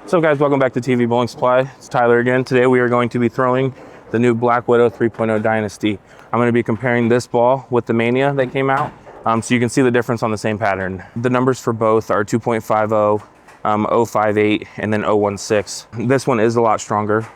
What's up, guys? Welcome back to TV Bowling Supply. It's Tyler again. Today we are going to be throwing the new Black Widow 3.0 Dynasty. I'm going to be comparing this ball with the Mania that came out, so you can see the difference on the same pattern. The numbers for both are 2.50, 058, and then 016. This one is a lot stronger.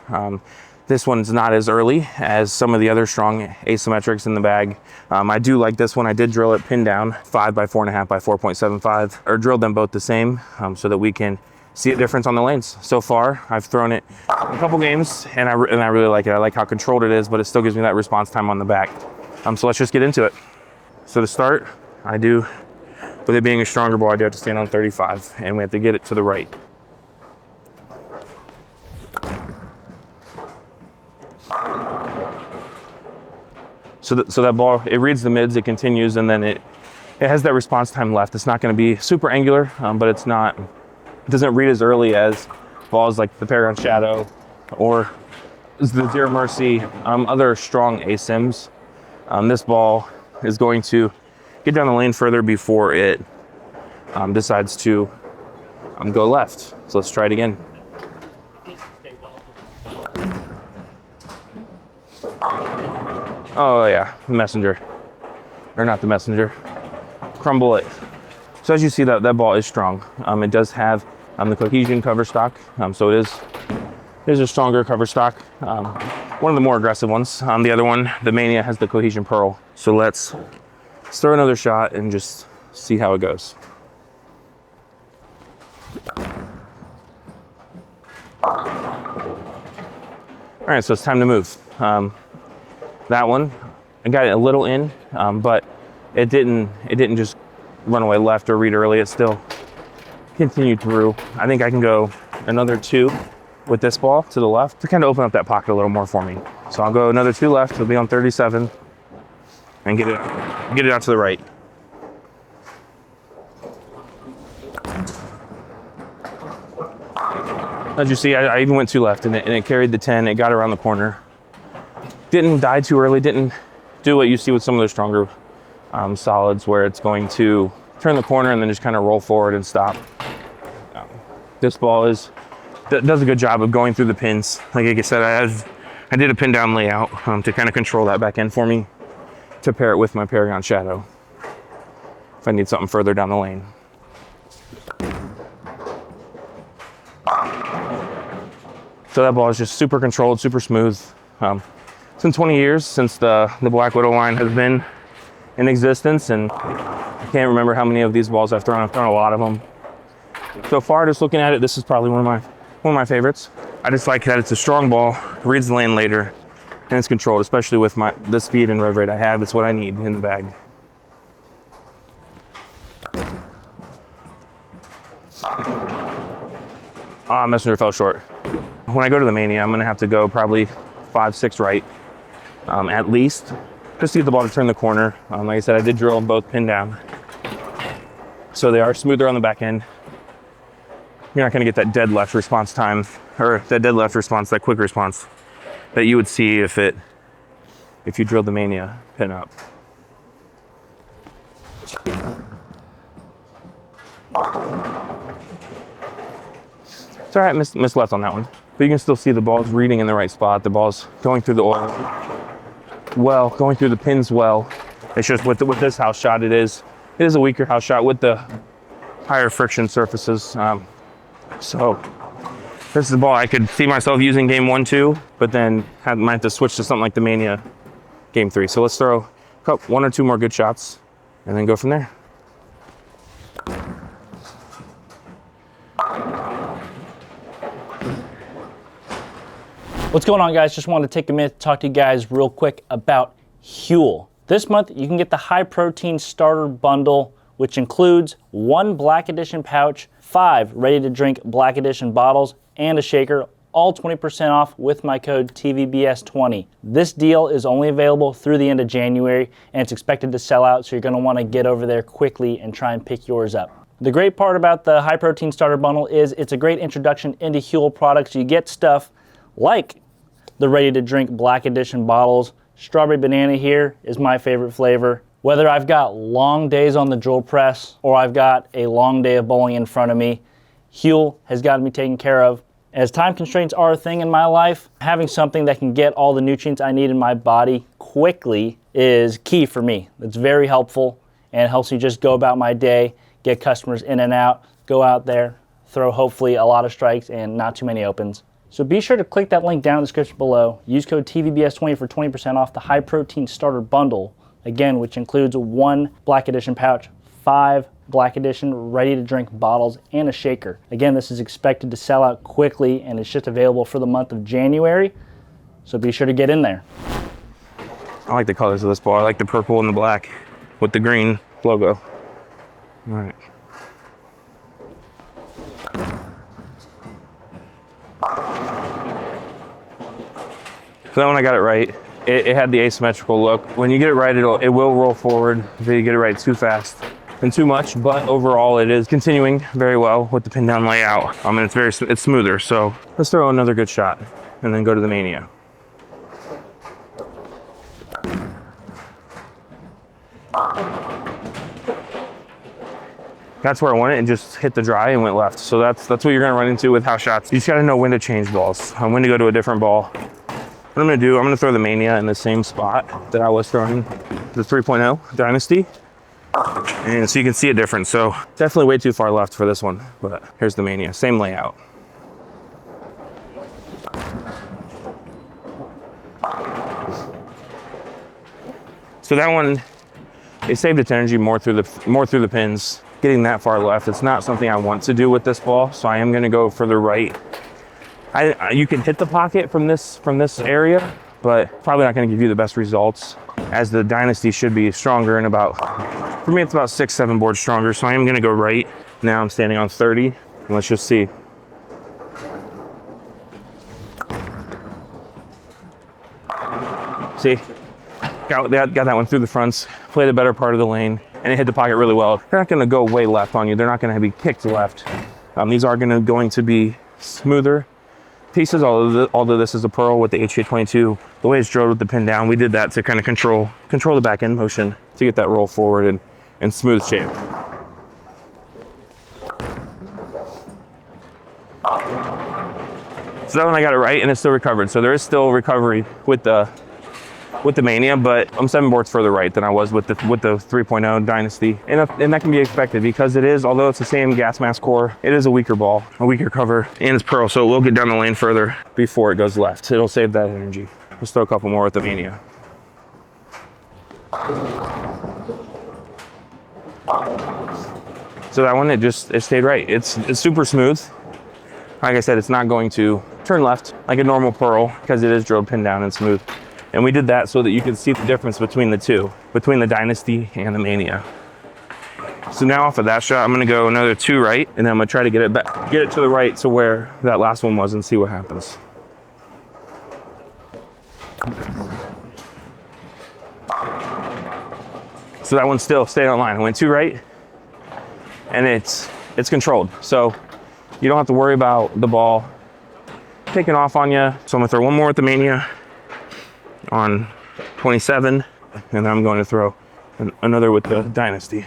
This one's not as early as some of the other strong asymmetrics in the bag. I do like this one. I did drill it pin down 5 by 4.5 by 4.75, or drilled them both the same so that we can see a difference on the lanes. So far, I've thrown it a couple games and I really like it. I like how controlled it is, but it still gives me that response time on the back. So let's just get into it. So to start, with it being a stronger ball, I do have to stand on 35 and we have to get it to the right. So that ball, it reads the mids, it continues, and then it has that response time left. It's not gonna be super angular, but it doesn't read as early as balls like the Paragon Shadow or the Zero Mercy, other strong ASIMs. This ball is going to get down the lane further before it decides to go left. So let's try it again. Oh yeah, the messenger. Or not the messenger. Crumble it. So as you see, that ball is strong. It does have the cohesion cover stock, so it is a stronger cover stock. One of the more aggressive ones. The other one, the Mania, has the cohesion pearl. So let's throw another shot and just see how it goes. All right, so it's time to move. That one, I got it a little in, but it didn't just run away left or read early. It still continued through. I think I can go another 2 with this ball to the left to kind of open up that pocket a little more for me. So I'll go another 2 left. It'll be on 37 and get it out to the right. As you see, I even went 2 left and it carried the 10. It got around the corner. Didn't die too early. Didn't do what you see with some of the stronger solids where it's going to turn the corner and then just kind of roll forward and stop. This ball does a good job of going through the pins. Like I said, I did a pin down layout to kind of control that back end for me to pair it with my Paragon Shadow if I need something further down the lane. So that ball is just super controlled, super smooth. It's been 20 years since the Black Widow line has been in existence, and I can't remember how many of these balls I've thrown. I've thrown a lot of them. So far, just looking at it, this is probably one of my favorites. I just like that it's a strong ball, reads the lane later, and it's controlled, especially with the speed and rev rate I have. It's what I need in the bag. Messenger fell short. When I go to the Mania, I'm gonna have to go probably 5-6 right, at least, just to get the ball to turn the corner. Like I said, I did drill them both pin down, so they are smoother on the back end. You're not gonna get that dead left response time, or that dead left response, that quick response that you would see if you drilled the Mania pin up. It's all right, missed left on that one. But you can still see the ball's reading in the right spot. The ball's going through the oil well, going through the pins well. It's just with this house shot, it is a weaker house shot with the higher friction surfaces. So this is a ball I could see myself using game 1, 2, but then might have to switch to something like the Mania game 3. So let's throw 1 or 2 more good shots and then go from there. What's going on, guys? Just wanted to take a minute to talk to you guys real quick about Huel. This month, you can get the high protein starter bundle, which includes 1 Black Edition pouch, 5 ready to drink Black Edition bottles, and a shaker, all 20% off with my code TVBS20. This deal is only available through the end of January, and it's expected to sell out, so you're gonna wanna get over there quickly and try and pick yours up. The great part about the high protein starter bundle is it's a great introduction into Huel products. You get stuff like the ready to drink Black Edition bottles. Strawberry banana here is my favorite flavor. Whether I've got long days on the drill press or I've got a long day of bowling in front of me, Huel has got to be taken care of. As time constraints are a thing in my life, having something that can get all the nutrients I need in my body quickly is key for me. It's very helpful and it helps me just go about my day, get customers in and out, go out there, throw hopefully a lot of strikes and not too many opens. So be sure to click that link down in the description below. Use code TVBS20 for 20% off the high protein starter bundle, again, which includes 1 Black Edition pouch, 5 Black Edition ready to drink bottles, and a shaker. Again, this is expected to sell out quickly and it's just available for the month of January. So be sure to get in there. I like the colors of this ball. I like the purple and the black with the green logo. All right. So that one I got it right. It had the asymmetrical look. When you get it right, it will roll forward if you get it right too fast and too much, but overall it is continuing very well with the pin down layout. I mean, it's smoother. So let's throw another good shot and then go to the Mania. That's where I went and just hit the dry and went left. So that's what you're gonna run into with house shots. You just gotta know when to change balls, when to go to a different ball. What I'm gonna throw the Mania in the same spot that I was throwing the 3.0 Dynasty. And so you can see a difference. So definitely way too far left for this one, but here's the Mania, same layout. So that one, it saved its energy more through the pins. Getting that far left, it's not something I want to do with this ball, so I am gonna go further right. You can hit the pocket from this area, but probably not gonna give you the best results, as the Dynasty should be stronger and for me it's about 6-7 boards stronger, so I am gonna go right. Now I'm standing on 30, and let's just see. See, got that one through the fronts, played a better part of the lane, and it hit the pocket really well. They're not gonna go way left on you. They're not gonna be kicked left. These are going to be smoother pieces, although this is a pearl with the HK22. The way it's drilled with the pin down, we did that to kind of control the back end motion to get that roll forward and smooth shape. So that one I got it right and it's still recovered. So there is still recovery with the Mania, but I'm 7 boards further right than I was with the 3.0 Dynasty. And that can be expected because it is, although it's the same gas mask core, it is a weaker ball, a weaker cover, and it's pearl, so it will get down the lane further before it goes left. It'll save that energy. Let's throw a couple more with the Mania. So that one, it stayed right. It's super smooth. Like I said, it's not going to turn left like a normal pearl because it is drilled pin down and smooth. And we did that so that you can see the difference between the two, between the Dynasty and the Mania. So now off of that shot, I'm gonna go another 2 right, and then I'm gonna try to get it to the right to where that last one was and see what happens. So that one still stayed on line. I went 2 right, and it's controlled. So you don't have to worry about the ball taking off on you. So I'm gonna throw one more at the Mania on 27, and then I'm going to throw another with the Dynasty.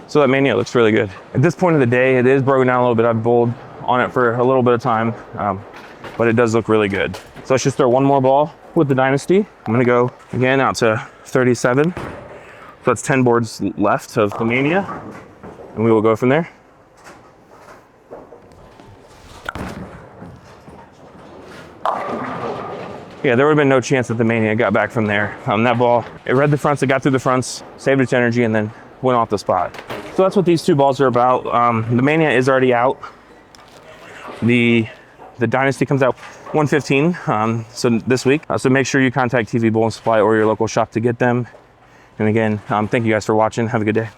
So that Mania looks really good. At this point of the day, it is broken down a little bit. I've bowled on it for a little bit of time, but it does look really good. So let's just throw one more ball with the Dynasty. I'm gonna go again out to 37. So that's 10 boards left of the Mania, and we will go from there. Yeah, there would have been no chance that the Mania got back from there. That ball, it read the fronts, it got through the fronts, saved its energy, and then went off the spot. So that's what these 2 balls are about. The Mania is already out. The Dynasty comes out 115 so this week. So make sure you contact TV Bowl and Supply or your local shop to get them. And again, thank you guys for watching. Have a good day.